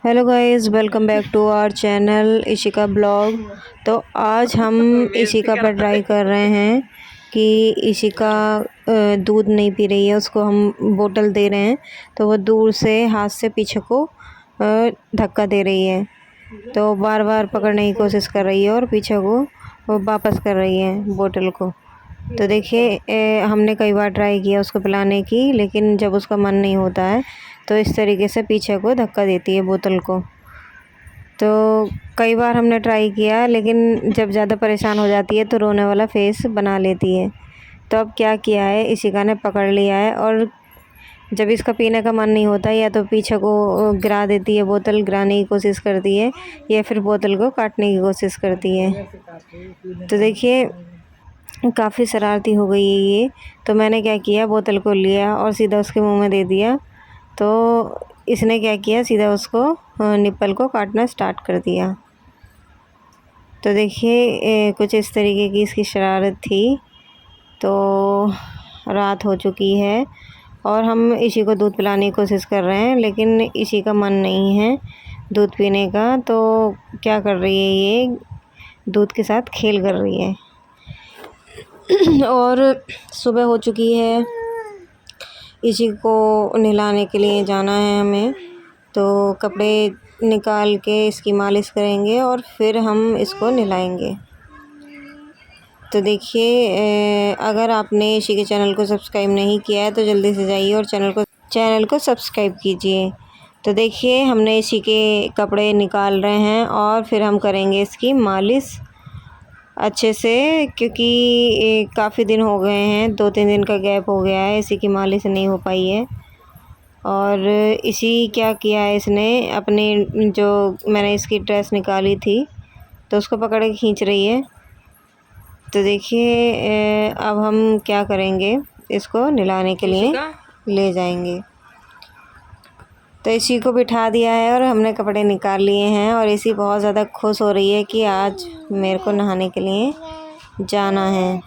Hello guys, welcome back to our channel Ishika blog. तो आज हम इशिका पर ट्राई कर रहे हैं कि इशिका दूध नहीं पी रही है, उसको हम बोतल दे रहे हैं तो वो दूर से हाथ से पीछे को धक्का दे रही है। तो बार बार पकड़ने की कोशिश कर रही है और पीछे को वो वापस कर रही है बोतल को। तो देखिए हमने कई बार ट्राई किया उसको पिलाने की, लेकिन जब उसका मन नहीं होता है तो इस तरीके से पीछे को धक्का देती है बोतल को। तो कई बार हमने ट्राई किया, लेकिन जब ज़्यादा परेशान हो जाती है तो रोने वाला फेस बना लेती है। तो अब क्या किया है, इशिका ने पकड़ लिया है और जब इसका पीने का मन नहीं होता या तो पीछे को गिरा देती है, बोतल गिराने की कोशिश करती है या फिर बोतल को काटने की कोशिश करती है। तो देखिए काफ़ी शरारती हो गई है ये। तो मैंने क्या किया, बोतल को लिया और सीधा उसके मुंह में दे दिया। तो इसने क्या किया, सीधा उसको निप्पल को काटना स्टार्ट कर दिया। तो देखिए कुछ इस तरीके की इसकी शरारत थी। तो रात हो चुकी है और हम इसी को दूध पिलाने की कोशिश कर रहे हैं, लेकिन इसी का मन नहीं है दूध पीने का। तो क्या कर रही है, ये दूध के साथ खेल कर रही है। और सुबह हो चुकी है, इसी को नहलाने के लिए जाना है हमें। तो कपड़े निकाल के इसकी मालिश करेंगे और फिर हम इसको नहलाएंगे। तो देखिए अगर आपने इसी के चैनल को सब्सक्राइब नहीं किया है तो जल्दी से जाइए और चैनल को सब्सक्राइब कीजिए। तो देखिए हमने इसी के कपड़े निकाल रहे हैं और फिर हम करेंगे इसकी मालिश अच्छे से, क्योंकि काफ़ी दिन हो गए हैं, 2-3 दिन का गैप हो गया है, इसी की मालिश नहीं हो पाई है। और इसी क्या किया है इसने, अपने जो मैंने इसकी ड्रेस निकाली थी तो उसको पकड़ के खींच रही है। तो देखिए अब हम क्या करेंगे, इसको नहलाने के लिए ले जाएंगे। तो इसी को बिठा दिया है और हमने कपड़े निकाल लिए हैं और इसी बहुत ज़्यादा खुश हो रही है कि आज मेरे को नहाने के लिए जाना है।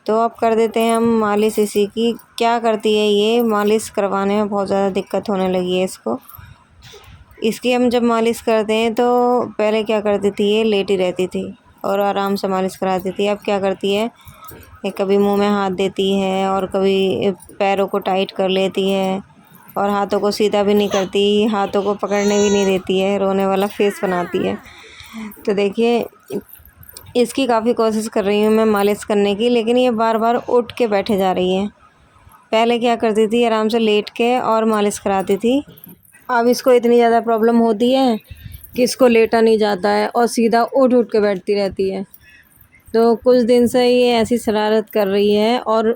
तो अब कर देते हैं हम मालिश इसी की। क्या करती है ये, मालिश करवाने में बहुत ज़्यादा दिक्कत होने लगी है इसको। इसकी हम जब मालिश करते हैं तो पहले क्या करती थी, ये लेटी रहती थी और आराम से मालिश कराती थी। अब क्या करती है, कभी मुंह में हाथ देती है और कभी पैरों को टाइट कर लेती है और हाथों को सीधा भी नहीं करती, हाथों को पकड़ने भी नहीं देती है, रोने वाला फेस बनाती है। तो देखिए इसकी काफ़ी कोशिश कर रही हूँ मैं मालिश करने की, लेकिन ये बार बार उठ के बैठे जा रही है। पहले क्या करती थी, आराम से लेट के और मालिश कराती थी। अब इसको इतनी ज़्यादा प्रॉब्लम होती है कि इसको लेटा नहीं जाता है और सीधा उठ उठ के बैठती रहती है। तो कुछ दिन से ये ऐसी शरारत कर रही है। और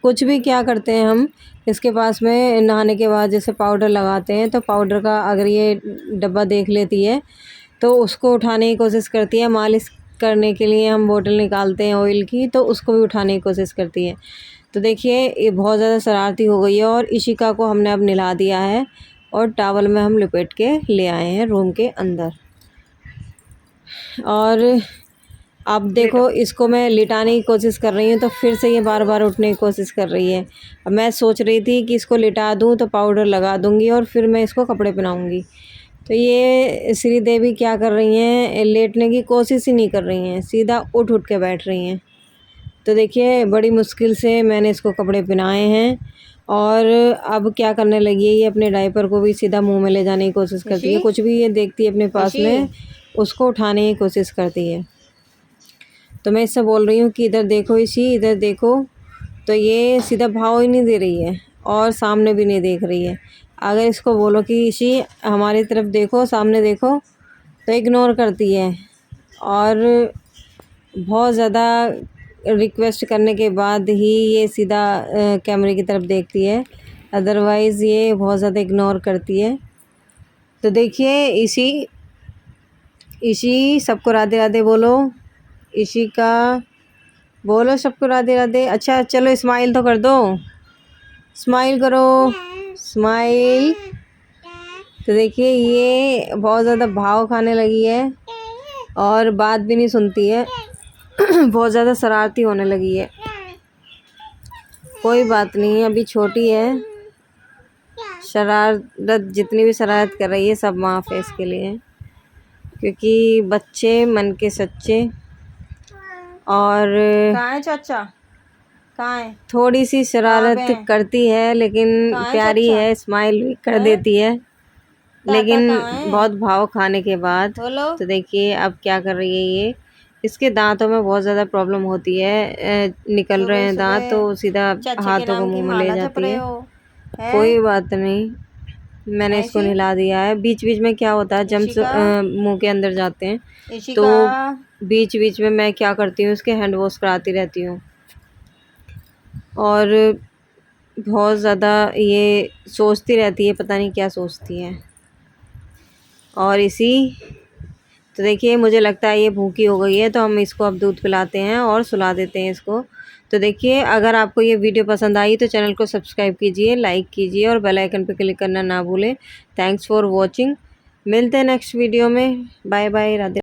कुछ भी क्या करते हैं हम, इसके पास में नहाने के बाद जैसे पाउडर लगाते हैं तो पाउडर का अगर ये डब्बा देख लेती है तो उसको उठाने की कोशिश करती है। मालिश करने के लिए हम बोतल निकालते हैं ऑयल की, तो उसको भी उठाने की कोशिश करती है। तो देखिए ये बहुत ज़्यादा शरारती हो गई है और इशिका को हमने अब नहला दिया है और टॉवल में हम लपेट के ले आए हैं रूम के अंदर। और अब देखो इसको मैं लिटाने की कोशिश कर रही हूँ तो फिर से ये बार बार उठने की कोशिश कर रही है। अब मैं सोच रही थी कि इसको लिटा दूँ तो पाउडर लगा दूँगी और फिर मैं इसको कपड़े पहनाऊँगी। तो ये श्रीदेवी क्या कर रही हैं, लेटने की कोशिश ही नहीं कर रही हैं, सीधा उठ उठ के बैठ रही हैं। तो देखिए बड़ी मुश्किल से मैंने इसको कपड़े पहनाए हैं और अब क्या करने लगी है, ये अपने डायपर को भी सीधा मुंह में ले जाने की कोशिश करती है। कुछ भी ये देखती है अपने पास में उसको उठाने की कोशिश करती है। तो मैं इससे बोल रही हूँ कि इधर देखो इसी, इधर देखो, तो ये सीधा भाव ही नहीं दे रही है और सामने भी नहीं देख रही है। अगर इसको बोलो कि इसी हमारी तरफ देखो, सामने देखो, तो इग्नोर करती है और बहुत ज़्यादा रिक्वेस्ट करने के बाद ही ये सीधा कैमरे की तरफ देखती है, अदरवाइज़ ये बहुत ज़्यादा इग्नोर करती है। तो देखिए इसी सबको राधे राधे बोलो, इसी का बोलो सबको राधे राधे। अच्छा चलो स्माइल तो कर दो, स्माइल करो, स्माइल। तो देखिए ये बहुत ज़्यादा भाव खाने लगी है और बात भी नहीं सुनती है। बहुत ज़्यादा शरारती होने लगी है। कोई बात नहीं, अभी छोटी है, शरारत जितनी भी शरारत कर रही है सब माफ़ है इसके लिए, क्योंकि बच्चे मन के सच्चे और कहाँ है चाचा? कहाँ है? थोड़ी सी शरारत कहाँ पे? करती है लेकिन कहाँ है प्यारी चाचा? है, स्माइल भी कर हैं? देती है लेकिन कहाँ है? बहुत भाव खाने के बाद। बोलो। तो देखिए अब क्या कर रही है ये, इसके दांतों में बहुत ज़्यादा प्रॉब्लम होती है, निकल रहे सुबह हैं दांत तो सुबह सीधा चाचा के हाथों को नाम की मुंह में ले माला जप जाती रहे है। हो? कोई हैं? बात नहीं, मैंने इसको ऐसी नहला दिया है। बीच बीच में क्या होता है जम्स इशिका, मुंह के अंदर जाते हैं तो इशिका। बीच बीच में मैं क्या करती हूँ इसके हैंड वॉश कराती रहती हूँ। और बहुत ज़्यादा ये सोचती रहती है, पता नहीं क्या सोचती है। और इसी तो देखिए मुझे लगता है ये भूखी हो गई है तो हम इसको अब दूध पिलाते हैं और सुला देते हैं इसको। तो देखिए अगर आपको ये वीडियो पसंद आई तो चैनल को सब्सक्राइब कीजिए, लाइक कीजिए और बेल आइकन पर क्लिक करना ना भूलें। थैंक्स फॉर वॉचिंग, मिलते हैं नेक्स्ट वीडियो में। Bye bye, Radhe.